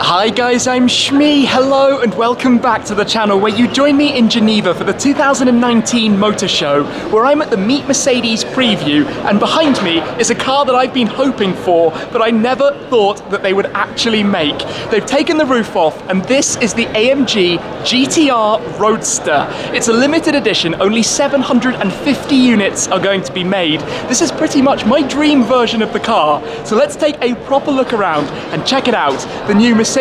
Hi guys, I'm Shmee. Hello and welcome back to the channel where you join me in Geneva for the 2019 Motor Show, where I'm at the Meet Mercedes preview, and behind me is a car that I've been hoping for, but I never thought that they would actually make. They've taken the roof off, and this is the AMG Gtr Roadster. It's a limited edition, only 750 units are going to be made. This is pretty much my dream version of the car, so let's take a proper look around and check it out. The new Mercedes-AMG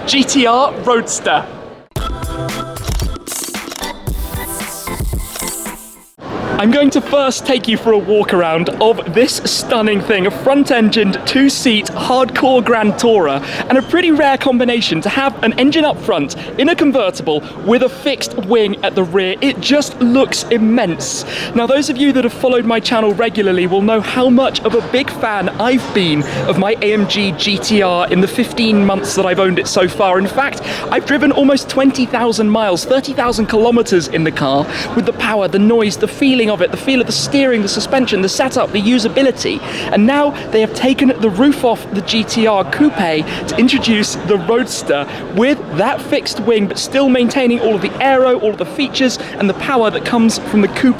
Gtr Roadster. I'm going to first take you for a walk around of this stunning thing, a front-engined, two-seat, hardcore Grand Tourer, and a pretty rare combination to have an engine up front in a convertible with a fixed wing at the rear. It just looks immense. Now, those of you that have followed my channel regularly will know how much of a big fan I've been of my AMG GTR in the 15 months that I've owned it so far. In fact, I've driven almost 20,000 miles, 30,000 kilometers in the car with the power, the noise, the feeling of it, the feel of the steering, the suspension, the setup, the usability. And now they have taken the roof off the GTR Coupe to introduce the Roadster with that fixed wing, but still maintaining all of the aero, all of the features and the power that comes from the Coupe.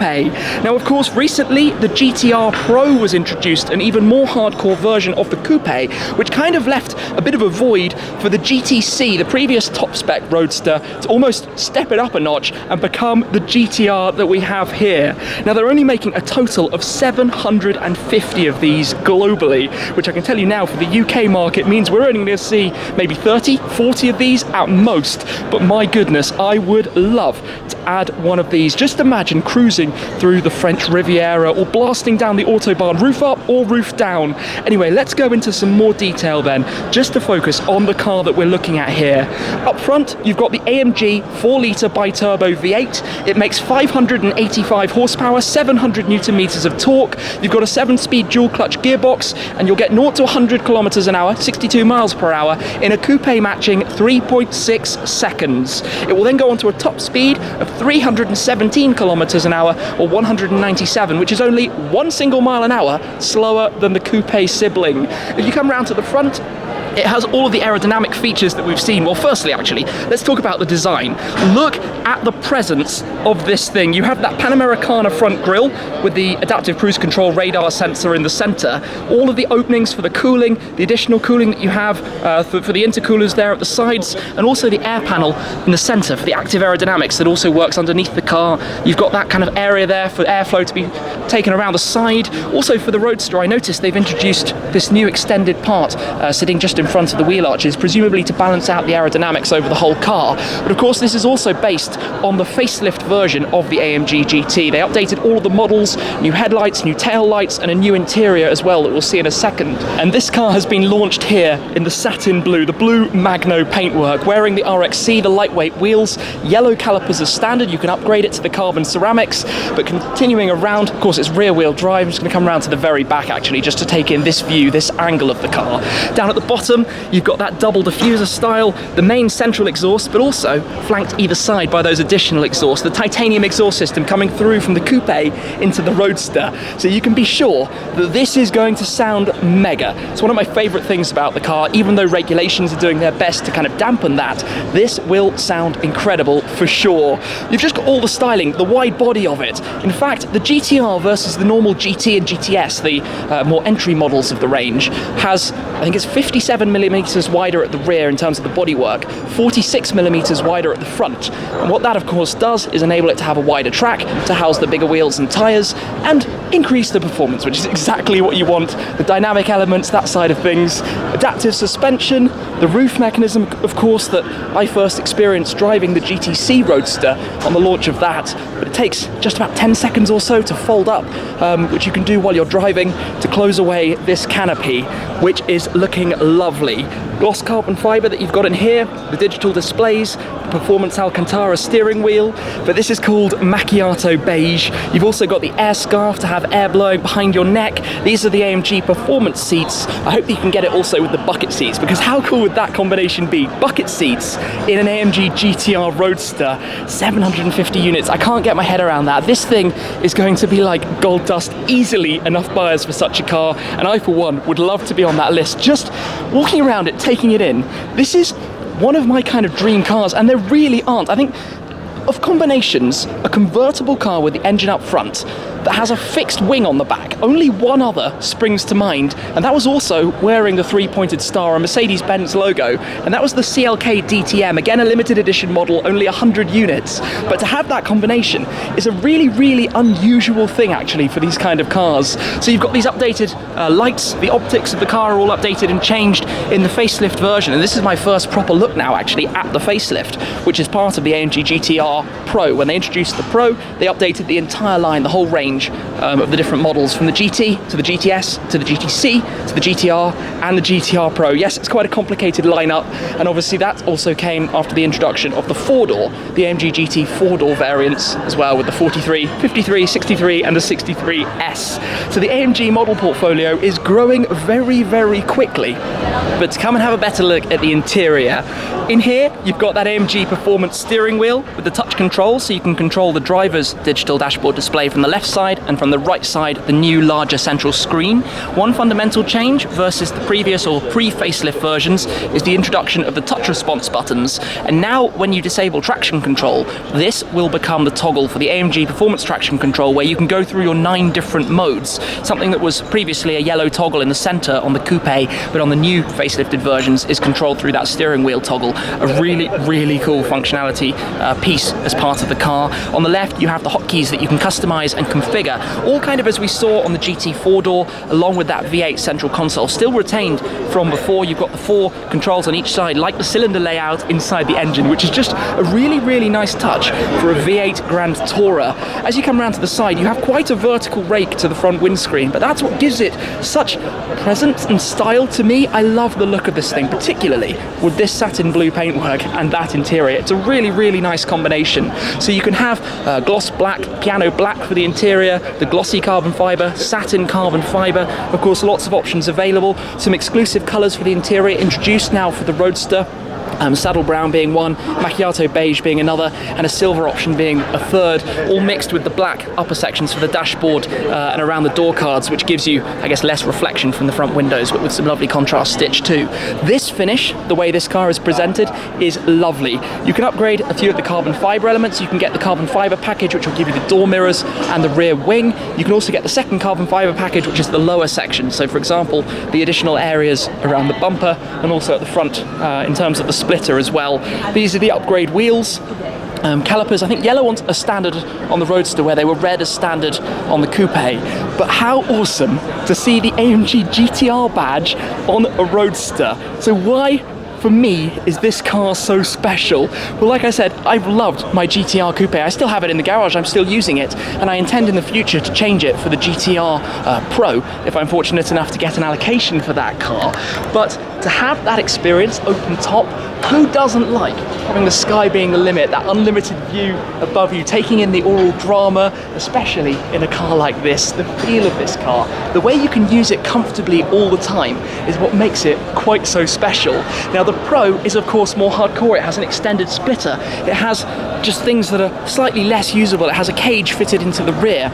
Now, of course, recently the GTR Pro was introduced, an even more hardcore version of the Coupe, which kind of left a bit of a void for the GTC, the previous top spec Roadster, to almost step it up a notch and become the GTR that we have here. Now, they're only making a total of 750 of these globally, which I can tell you now for the UK market means we're only going to see maybe 30, 40 of these at most. But my goodness, I would love to add one of these. Just imagine cruising through the French Riviera or blasting down the Autobahn, roof up or roof down. Anyway, let's go into some more detail then, just to focus on the car that we're looking at here. Up front, you've got the AMG 4-litre Biturbo V8. It makes 585 horsepower, 700 newton meters of torque. You've got a 7-speed dual clutch gearbox, and you'll get 0 to 100 kilometers an hour, 62 miles per hour, in a coupe matching 3.6 seconds. It will then go on to a top speed of 317 kilometers an hour, or 197, which is only 1 single mile an hour slower than the coupe sibling. If you come round to the front, it has all of the aerodynamic features that we've seen. Well, firstly, actually, let's talk about the design. Look at the presence of this thing. You have that Panamericana front grille with the adaptive cruise control radar sensor in the center. All of the openings for the cooling, the additional cooling that you have for the intercoolers there at the sides, and also the air panel in the center for the active aerodynamics that also works underneath the car. You've got that kind of area there for airflow to be taken around the side. Also for the Roadster, I noticed they've introduced this new extended part sitting just in front of the wheel arches, presumably to balance out the aerodynamics over the whole car. But of course, this is also based on the facelift version of the AMG GT. They updated all of the models, new headlights, new tail lights, and a new interior as well that we'll see in a second. And this car has been launched here in the satin blue, the Blue Magno paintwork, wearing the RXC, the lightweight wheels, yellow calipers as standard. You can upgrade it to the carbon ceramics, but continuing around, of course, it's rear wheel drive. I'm just going to come around to the very back actually, just to take in this view, this angle of the car. Down at the bottom, you've got that double diffuser style, the main central exhaust, but also flanked either side by those additional exhausts, the titanium exhaust system coming through from the Coupe into the Roadster. So you can be sure that this is going to sound mega. It's one of my favorite things about the car. Even though regulations are doing their best to kind of dampen that, this will sound incredible for sure. You've just got all the styling, the wide body of it. In fact, the GTR versus the normal GT and GTS, the more entry models of the range, has, I think it's 57 millimeters wider at the rear in terms of the bodywork, 46 millimeters wider at the front. And what that of course does is enable it to have a wider track to house the bigger wheels and tires and increase the performance, which is exactly what you want. The dynamic elements, that side of things, adaptive suspension, the roof mechanism, of course, that I first experienced driving the GTC Roadster on the launch of that. But it takes just about 10 seconds or so to fold up, which you can do while you're driving, to close away this canopy, which is looking lovely. Gloss carbon fiber that you've got in here, the digital displays, the Performance Alcantara steering wheel, but this is called Macchiato Beige. You've also got the air scarf to have have air blowing behind your neck. These are the AMG Performance Seats. I hope that you can get it also with the bucket seats, because how cool would that combination be? Bucket seats in an AMG GTR Roadster, 750 units. I can't get my head around that. This thing is going to be like gold dust, easily enough buyers for such a car, and I for one would love to be on that list. Just walking around it, taking it in. This is one of my kind of dream cars, and there really aren't. I think of combinations, a convertible car with the engine up front that has a fixed wing on the back. Only one other springs to mind, and that was also wearing the three-pointed star, a Mercedes-Benz logo, and that was the CLK DTM, again a limited edition model, only 100 units. But to have that combination is a really, really unusual thing actually for these kind of cars. So you've got these updated lights, the optics of the car are all updated and changed in the facelift version, and this is my first proper look now actually at the facelift, which is part of the AMG GTR Pro. When they introduced the Pro, they updated the entire line, the whole range of the different models, from the GT to the GTS to the GTC to the GTR and the GTR Pro. Yes, it's quite a complicated lineup, and obviously that also came after the introduction of the four-door, the AMG GT four-door variants as well, with the 43, 53, 63 and the 63S. So the AMG model portfolio is growing very, very quickly. But to come and have a better look at the interior, in here you've got that AMG Performance steering wheel with the touch control, so you can control the driver's digital dashboard display from the left side, and from the right side the new larger central screen. One fundamental change versus the previous or pre-facelift versions is the introduction of the touch response buttons, and now when you disable traction control, this will become the toggle for the AMG Performance traction control, where you can go through your 9 different modes, something that was previously a yellow toggle in the center on the Coupe, but on the new facelifted versions is controlled through that steering wheel toggle. A really, really cool functionality piece as part of the car. On the left you have the hotkeys that you can customize and configure, all kind of as we saw on the GT four-door, along with that V8 central console, still retained from before. You've got the 4 controls on each side, like the cylinder layout inside the engine, which is just a really, really nice touch for a V8 Grand Tourer. As you come around to the side, you have quite a vertical rake to the front windscreen, but that's what gives it such presence and style to me. I love the look of this thing, particularly with this satin blue paintwork and that interior. It's a really, really nice combination. So you can have gloss black, piano black for the interior, the glossy carbon fibre, satin carbon fibre, of course lots of options available, some exclusive colours for the interior introduced now for the Roadster. Saddle brown being one, Macchiato Beige being another, and a silver option being a third, all mixed with the black upper sections for the dashboard and around the door cards, which gives you, I guess, less reflection from the front windows, but with some lovely contrast stitch too. This finish, the way this car is presented, is lovely. You can upgrade a few of the carbon fibre elements. You can get the carbon fibre package, which will give you the door mirrors and the rear wing. You can also get the second carbon fibre package, which is the lower section. So for example, the additional areas around the bumper and also at the front in terms of the splitter as well. These are the upgrade wheels. Calipers, I think yellow ones are standard on the Roadster, where they were red as standard on the Coupe. But how awesome to see the AMG GTR badge on a Roadster. So why, for me, is this car so special? Well, like I said, I've loved my GTR Coupe. I still have it in the garage, I'm still using it, and I intend in the future to change it for the GTR Pro, if I'm fortunate enough to get an allocation for that car. But to have that experience open top, who doesn't like having the sky being the limit, that unlimited view above you, taking in the oral drama, especially in a car like this, the feel of this car, the way you can use it comfortably all the time is what makes it quite so special. Now the Pro is of course more hardcore. It has an extended splitter, it has just things that are slightly less usable, it has a cage fitted into the rear,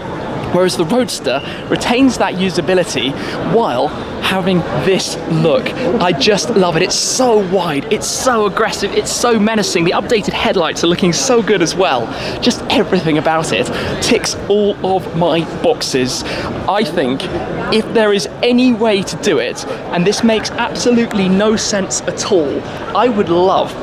whereas the Roadster retains that usability while having this look. I just love it. It's so wide, it's so aggressive, it's so menacing. The updated headlights are looking so good as well. Just everything about it ticks all of my boxes. I think if there is any way to do it, and this makes absolutely no sense at all, I would love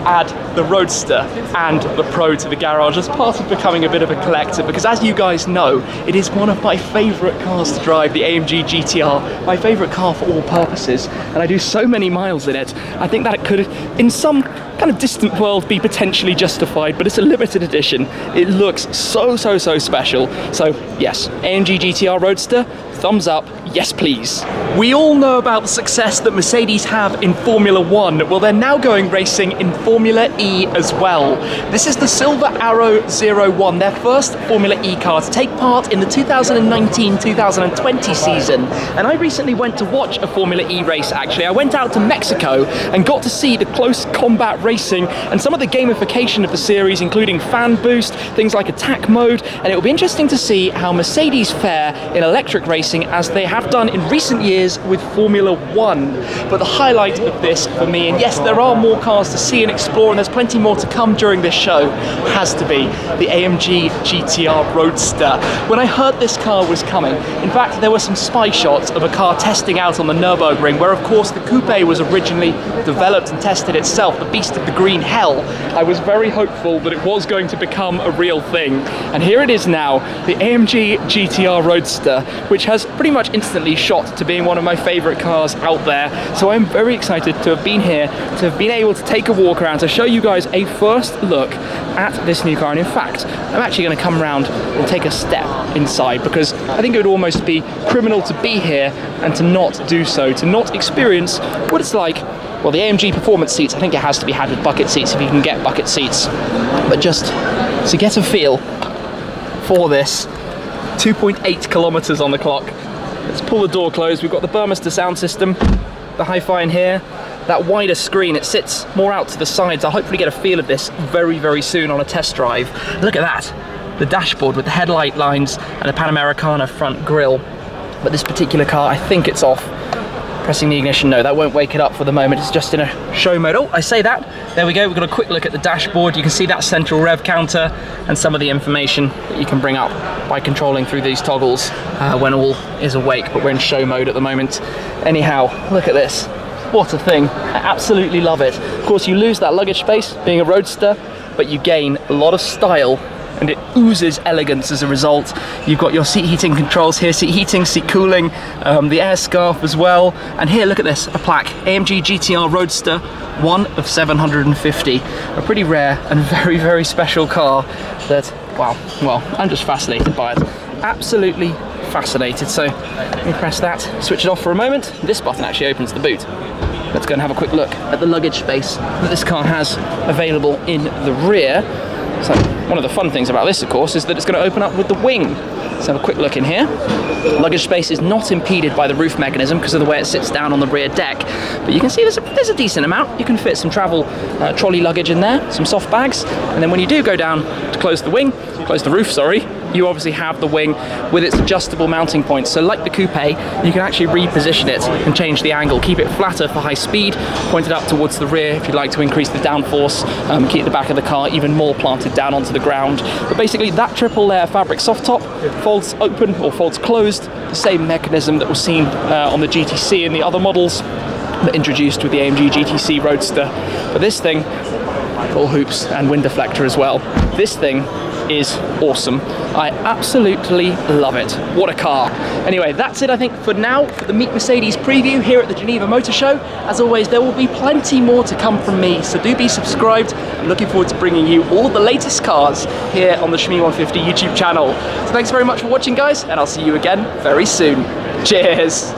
add the Roadster and the Pro to the garage as part of becoming a bit of a collector, because as you guys know, it is one of my favourite cars to drive, the AMG GTR, my favourite car for all purposes, and I do so many miles in it. I think that it could, in some kind of distant world, be potentially justified, but it's a limited edition. It looks so special. So yes, AMG GTR Roadster, thumbs up, yes please. We all know about the success that Mercedes have in Formula 1. Well, they're now going racing in Formula E as well. This is the Silver Arrow 01, their first Formula E car to take part in the 2019-2020 season. And I recently went to watch a Formula E race, actually. I went out to Mexico and got to see the close combat racing and some of the gamification of the series, including fan boost, things like attack mode, and it will be interesting to see how Mercedes fare in electric racing as they have done in recent years with Formula 1. But the highlight of this for me, and yes, there are more cars to see and explore, and there's plenty more to come during this show, has to be the AMG Gtr Roadster. When I heard this car was coming, in fact, there were some spy shots of a car testing out on the Nürburgring, where of course the Coupe was originally developed and tested itself, the beast of the green hell. I was very hopeful that it was going to become a real thing. And here it is now, the AMG Gtr Roadster, which has pretty much instantly shot to being one of my favorite cars out there. So I'm very excited to have been here, to have been able to take a walk around, to show you guys a first look at this new car. And in fact, I'm actually going to come around and take a step inside, because I think it would almost be criminal to be here and to not do so, to not experience what it's like. Well, the AMG Performance Seats, I think it has to be had with bucket seats if you can get bucket seats. But just to get a feel for this, 2.8 kilometers on the clock. Let's pull the door closed. We've got the Burmester sound system, the hi-fi in here, that wider screen. It sits more out to the sides. I'll hopefully get a feel of this very, very soon on a test drive. Look at that, the dashboard with the headlight lines and the Panamericana front grille. But this particular car, I think it's off. Pressing the ignition, no, that won't wake it up for the moment. It's just in a show mode. Oh, I say that. There we go. We've got a quick look at the dashboard. You can see that central rev counter and some of the information that you can bring up by controlling through these toggles when all is awake, but we're in show mode at the moment. Anyhow, look at this. What a thing. I absolutely love it. Of course, you lose that luggage space being a Roadster, but you gain a lot of style, and it oozes elegance as a result. You've got your seat heating controls here, seat heating, seat cooling, the air scarf as well. And here, look at this, a plaque, AMG Gtr Roadster, 1 of 750. A pretty rare and very, very special car that, wow, well, I'm just fascinated by it. Absolutely fascinated. So let me press that, switch it off for a moment. This button actually opens the boot. Let's go and have a quick look at the luggage space that this car has available in the rear. So one of the fun things about this, of course, is that it's going to open up with the wing. Let's have a quick look in here. Luggage space is not impeded by the roof mechanism because of the way it sits down on the rear deck. But you can see there's a decent amount. You can fit some travel trolley luggage in there, some soft bags. And then when you do go down to close the roof, you obviously have the wing with its adjustable mounting points. So like the Coupe, you can actually reposition it and change the angle, keep it flatter for high speed, point it up towards the rear if you'd like to increase the downforce, keep the back of the car even more planted down onto the ground. But basically that triple layer fabric soft top folds open or folds closed, the same mechanism that was seen on the GTC and the other models that introduced with the AMG GTC Roadster. But this thing, full hoops and wind deflector as well. This thing is awesome. I absolutely love it. What a car. Anyway, that's it I think for now for the Meet Mercedes preview here at the Geneva Motorshow. As always, there will be plenty more to come from me, so do be subscribed. I'm looking forward to bringing you all of the latest cars here on the Shmee 150 YouTube channel. So thanks very much for watching, guys, and I'll see you again very soon. Cheers.